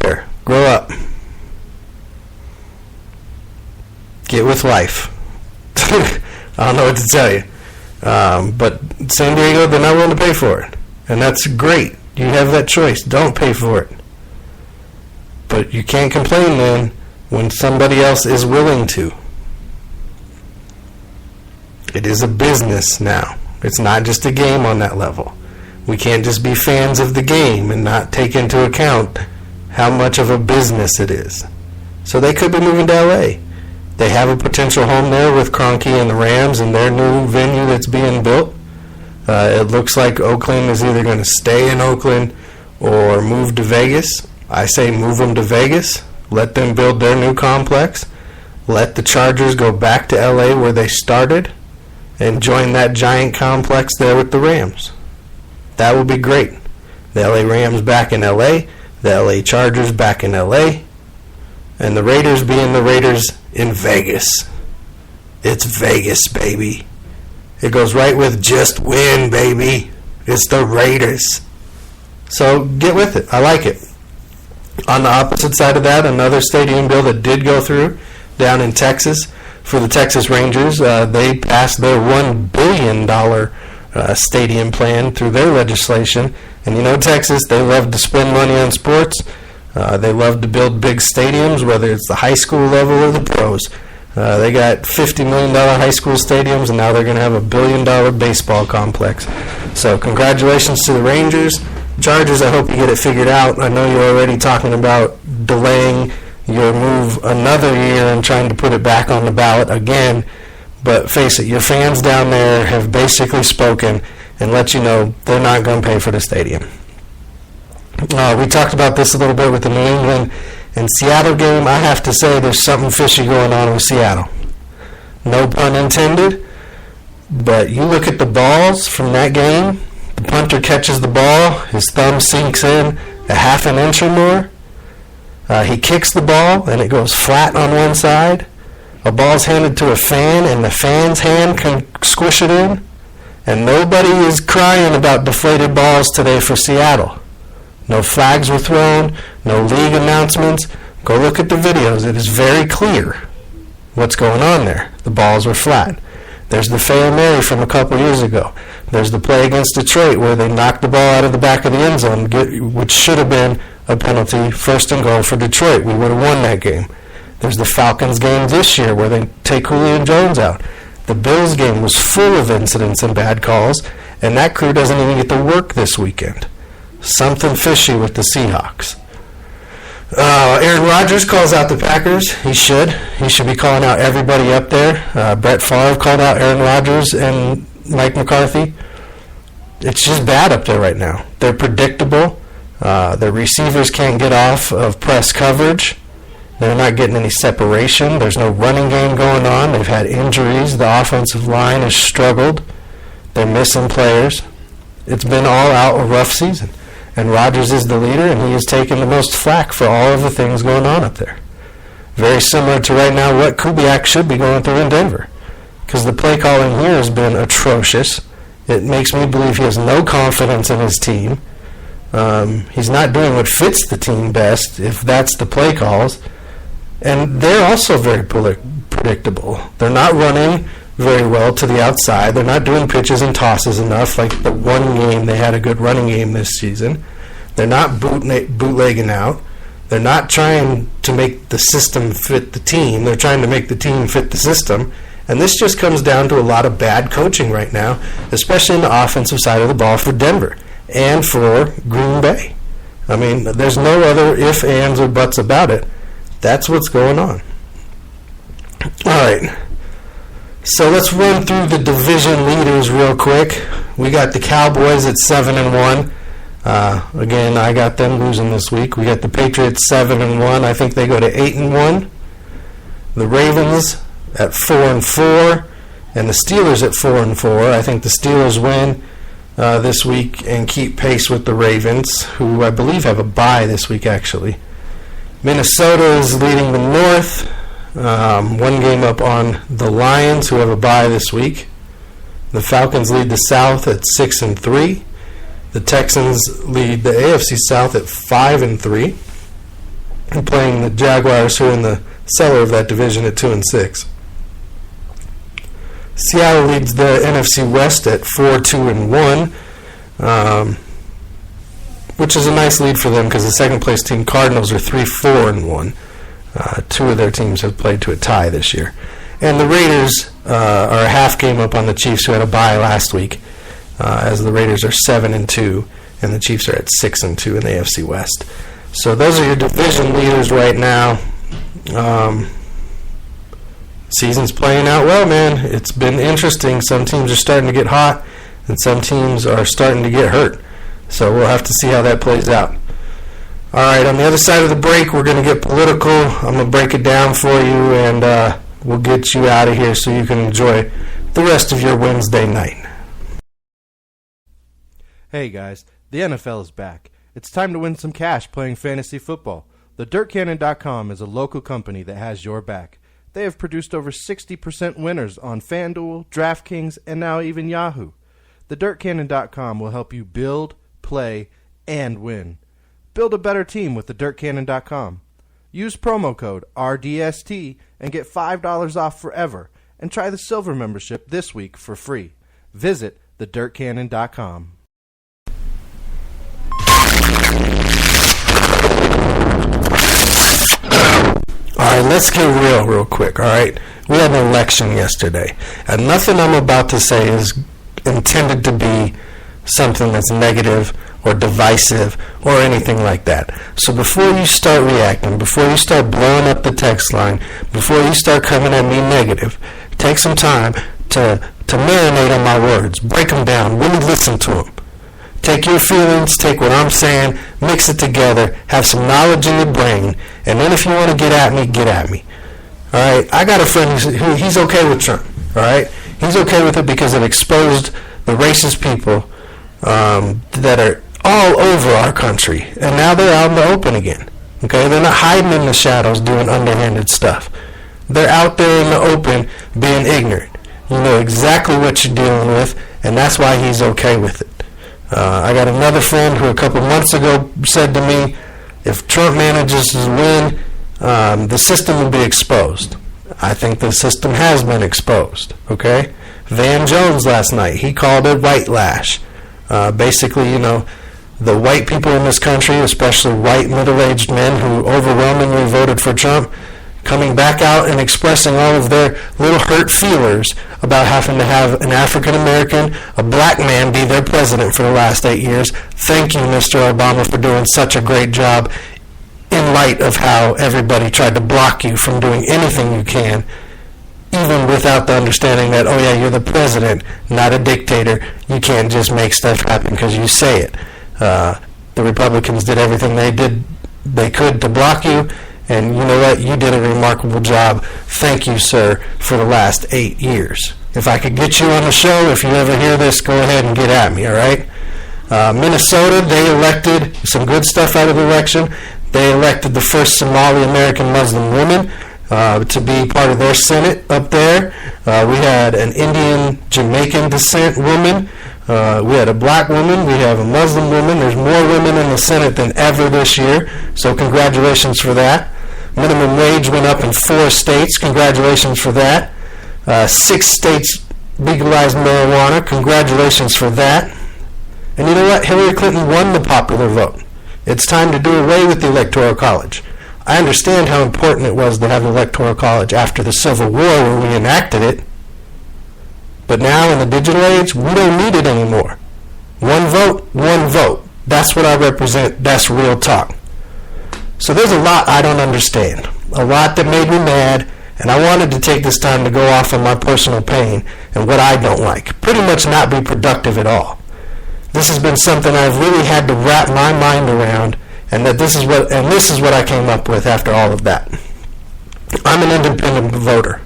there. Grow up. Get with life. I don't know what to tell you. But San Diego, they're not willing to pay for it. And that's great. You have that choice. Don't pay for it. But you can't complain then when somebody else is willing to. It is a business now. It's not just a game on that level. We can't just be fans of the game and not take into account how much of a business it is. So they could be moving to LA. They have a potential home there with Kroenke and the Rams and their new venue that's being built. It looks like Oakland is either going to stay in Oakland or move to Vegas. I say move them to Vegas. Let them build their new complex. Let the Chargers go back to LA where they started and join that giant complex there with the Rams. That would be great. The LA Rams back in LA, the LA Chargers back in LA, and the Raiders being the Raiders in Vegas. It's Vegas, baby. It goes right with just win, baby. It's the Raiders. So get with it. I like it. On the opposite side of that, another stadium bill that did go through down in Texas for the Texas Rangers. They passed their $1 billion stadium plan through their legislation. And you know, Texas, they love to spend money on sports. They love to build big stadiums, whether it's the high school level or the pros. They got $50 million high school stadiums, and now they're going to have a $1 billion baseball complex. So congratulations to the Rangers. Chargers, I hope you get it figured out. I know you're already talking about delaying your move another year and trying to put it back on the ballot again. But face it, your fans down there have basically spoken and let you know they're not going to pay for the stadium. We talked about this a little bit with the New England and Seattle game. I have to say there's something fishy going on with Seattle. No pun intended. But you look at the balls from that game. The punter catches the ball. His thumb sinks in a half an inch or more. He kicks the ball, and it goes flat on one side. A ball's handed to a fan, and the fan's hand can squish it in. And nobody is crying about deflated balls today for Seattle. No flags were thrown, no league announcements. Go look at the videos. It is very clear what's going on there. The balls were flat. There's the Hail Mary from a couple years ago. There's the play against Detroit where they knocked the ball out of the back of the end zone, which should have been a penalty, first and goal for Detroit. We would have won that game. There's the Falcons game this year where they take Julio Jones out. The Bills game was full of incidents and bad calls, and that crew doesn't even get to work this weekend. Something fishy with the Seahawks. Aaron Rodgers calls out the Packers. He should. He should be calling out everybody up there. Brett Favre called out Aaron Rodgers and Mike McCarthy. It's just bad up there right now. They're predictable. Their receivers can't get off of press coverage. They're not getting any separation. There's no running game going on. They've had injuries. The offensive line has struggled. They're missing players. It's been all out a rough season. And Rodgers is the leader, and he has taken the most flack for all of the things going on up there. Very similar to right now what Kubiak should be going through in Denver. Because the play calling here has been atrocious. It makes me believe he has no confidence in his team. He's not doing what fits the team best, if that's the play calls. And they're also very predictable. They're not running very well to the outside. They're not doing pitches and tosses enough. Like the one game, they had a good running game this season. They're not bootlegging out. They're not trying to make the system fit the team. They're trying to make the team fit the system. And this just comes down to a lot of bad coaching right now, especially in the offensive side of the ball for Denver and for Green Bay. I mean, there's no other ifs, ands, or buts about it. That's what's going on. All right. So let's run through the division leaders real quick. We got the Cowboys at 7-1. Again, I got them losing this week. We got the Patriots 7-1. I think they go to 8-1. The Ravens at 4-4, and the Steelers at 4-4. I think the Steelers win this week and keep pace with the Ravens, who I believe have a bye this week actually. Minnesota is leading the North. One game up on the Lions, who have a bye this week. The Falcons lead the South at 6-3. The Texans lead the AFC South at 5-3. and playing the Jaguars, who are in the cellar of that division at 2-6. Seattle leads the NFC West at 4-2-1, which is a nice lead for them because the second-place team, Cardinals, are 3-4-1. Two of their teams have played to a tie this year. And the Raiders are a half game up on the Chiefs, who had a bye last week, as the Raiders are 7-2, and the Chiefs are at 6-2 in the AFC West. So those are your division leaders right now. Season's playing out well, man. It's been interesting. Some teams are starting to get hot, and some teams are starting to get hurt. So we'll have to see how that plays out. All right, on the other side of the break, we're going to get political. I'm going to break it down for you, and we'll get you out of here so you can enjoy the rest of your Wednesday night. Hey guys, the NFL is back. It's time to win some cash playing fantasy football. TheDirtCannon.com is a local company that has your back. They have produced over 60% winners on FanDuel, DraftKings, and now even Yahoo. TheDirtCannon.com will help you build, play, and win. Build a better team with TheDirtCannon.com. Use promo code RDST and get $5 off forever, and try the Silver membership this week for free. Visit TheDirtCannon.com. All right, let's get real quick, all right? We had an election yesterday, and nothing I'm about to say is intended to be something that's negative or divisive or anything like that. So before you start reacting, before you start blowing up the text line, before you start coming at me negative, take some time to marinate on my words, break them down, really listen to them. Take your feelings, take what I'm saying, mix it together, have some knowledge in your brain, and then if you want to get at me, get at me. All right? I got a friend who he's okay with Trump. All right? He's okay with it because it exposed the racist people that are all over our country, and now they're out in the open again. Okay? They're not hiding in the shadows doing underhanded stuff. They're out there in the open being ignorant. You know exactly what you're dealing with, and that's why he's okay with it. I got another friend who a couple months ago said to me, if Trump manages to win, the system will be exposed. I think the system has been exposed, okay? Van Jones last night, he called it white lash. Basically, you know, the white people in this country, especially white middle-aged men who overwhelmingly voted for Trump, coming back out and expressing all of their little hurt feelers about having to have an African-American, a black man, be their president for the last 8 years. Thank you, Mr. Obama, for doing such a great job in light of how everybody tried to block you from doing anything you can, even without the understanding that, oh yeah, you're the president, not a dictator. You can't just make stuff happen because you say it. The Republicans did everything they could to block you. And you know what? You did a remarkable job. Thank you, sir, for the last 8 years. If I could get you on the show, if you ever hear this, go ahead and get at me, all right? Minnesota, they elected some good stuff out of the election. They elected the first Somali-American Muslim woman to be part of their Senate up there. We had an Indian Jamaican descent woman. We had a black woman. We have a Muslim woman. There's more women in the Senate than ever this year. So congratulations for that. Minimum wage went up in 4 states. Congratulations for that. 6 states legalized marijuana. Congratulations for that. And you know what? Hillary Clinton won the popular vote. It's time to do away with the Electoral College. I understand how important it was to have the Electoral College after the Civil War when we enacted it. But now in the digital age, we don't need it anymore. One vote, one vote. That's what I represent. That's real talk. So there's a lot I don't understand. A lot that made me mad, and I wanted to take this time to go off on my personal pain and what I don't like. Pretty much not be productive at all. This has been something I've really had to wrap my mind around, and this is what I came up with after all of that. I'm an independent voter.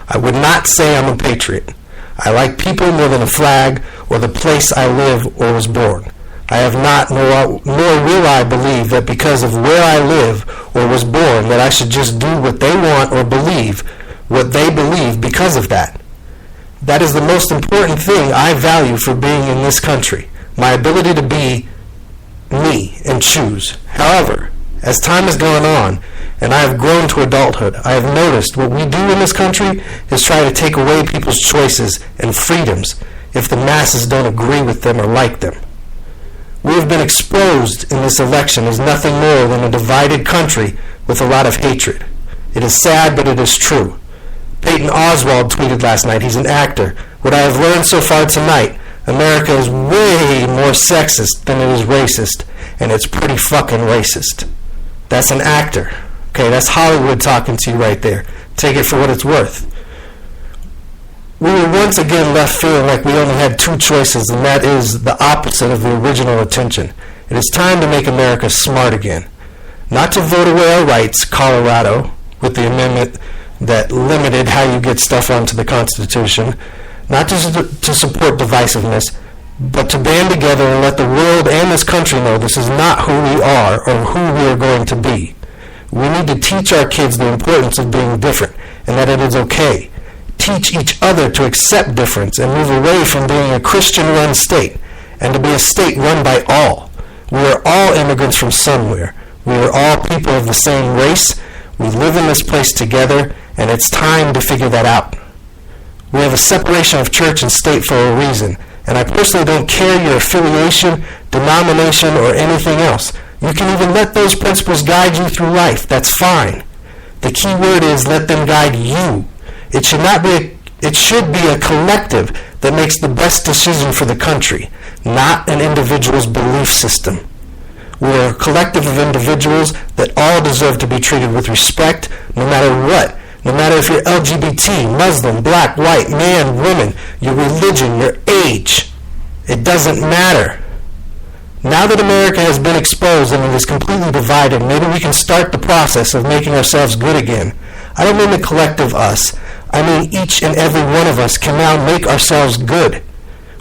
I would not say I'm a patriot. I like people more than a flag or the place I live or was born. I have not, nor will I believe that because of where I live or was born that I should just do what they want or believe what they believe because of that. That is the most important thing I value for being in this country, my ability to be me and choose. However, as time has gone on, and I have grown to adulthood, I have noticed what we do in this country is try to take away people's choices and freedoms if the masses don't agree with them or like them. We have been exposed in this election as nothing more than a divided country with a lot of hatred. It is sad, but it is true. Patton Oswalt tweeted last night, he's an actor, "What I have learned so far tonight, America is way more sexist than it is racist, and it's pretty fucking racist." That's an actor. Okay, that's Hollywood talking to you right there. Take it for what it's worth. We were once again left feeling like we only had two choices, and that is the opposite of the original intention. It is time to make America smart again. Not to vote away our rights, Colorado, with the amendment that limited how you get stuff onto the Constitution, not to support divisiveness, but to band together and let the world and this country know this is not who we are or who we are going to be. We need to teach our kids the importance of being different and that it is okay. Teach each other to accept difference and move away from being a Christian-run state and to be a state run by all. We are all immigrants from somewhere. We are all people of the same race. We live in this place together, and it's time to figure that out. We have a separation of church and state for a reason, and I personally don't care your affiliation, denomination, or anything else. You can even let those principles guide you through life. That's fine. The key word is let them guide you. It should be a collective that makes the best decision for the country, not an individual's belief system. We are a collective of individuals that all deserve to be treated with respect, no matter what. No matter if you're LGBT, Muslim, black, white, man, woman, your religion, your age. It doesn't matter. Now that America has been exposed and it is completely divided, maybe we can start the process of making ourselves good again. I don't mean the collective us. I mean each and every one of us can now make ourselves good.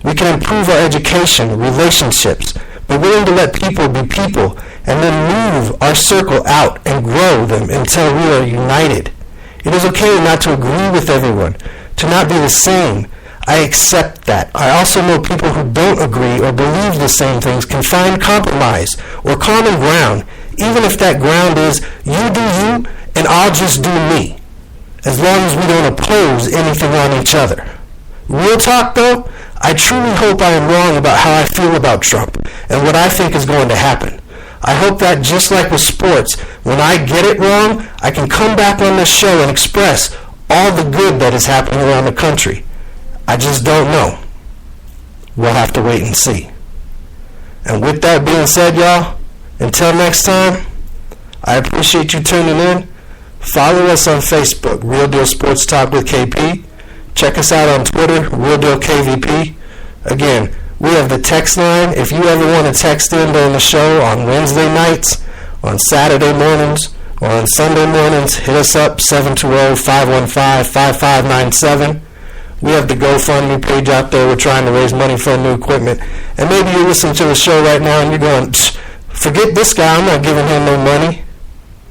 We can improve our education, relationships, be willing to let people be people, and then move our circle out and grow them until we are united. It is okay not to agree with everyone, to not be the same. I accept that. I also know people who don't agree or believe the same things can find compromise or common ground, even if that ground is you do you and I'll just do me, as long as we don't oppose anything on each other. Real talk though, I truly hope I am wrong about how I feel about Trump and what I think is going to happen. I hope that just like with sports, when I get it wrong, I can come back on this show and express all the good that is happening around the country. I just don't know. We'll have to wait and see. And with that being said, y'all, until next time, I appreciate you tuning in. Follow us on Facebook, Real Deal Sports Talk with KP. Check us out on Twitter, Real Deal KVP. Again, we have the text line. If you ever want to text in during the show on Wednesday nights, on Saturday mornings, or on Sunday mornings, hit us up, 720-515-5597. We have the GoFundMe page out there. We're trying to raise money for new equipment. And maybe you're listening to the show right now and you're going, forget this guy, I'm not giving him no money.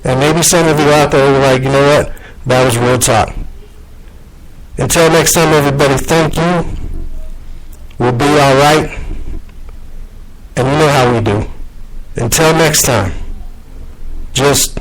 And maybe some of you out there are like, you know what, that was real talk. Until next time, everybody, thank you. We'll be all right. And you know how we do. Until next time, just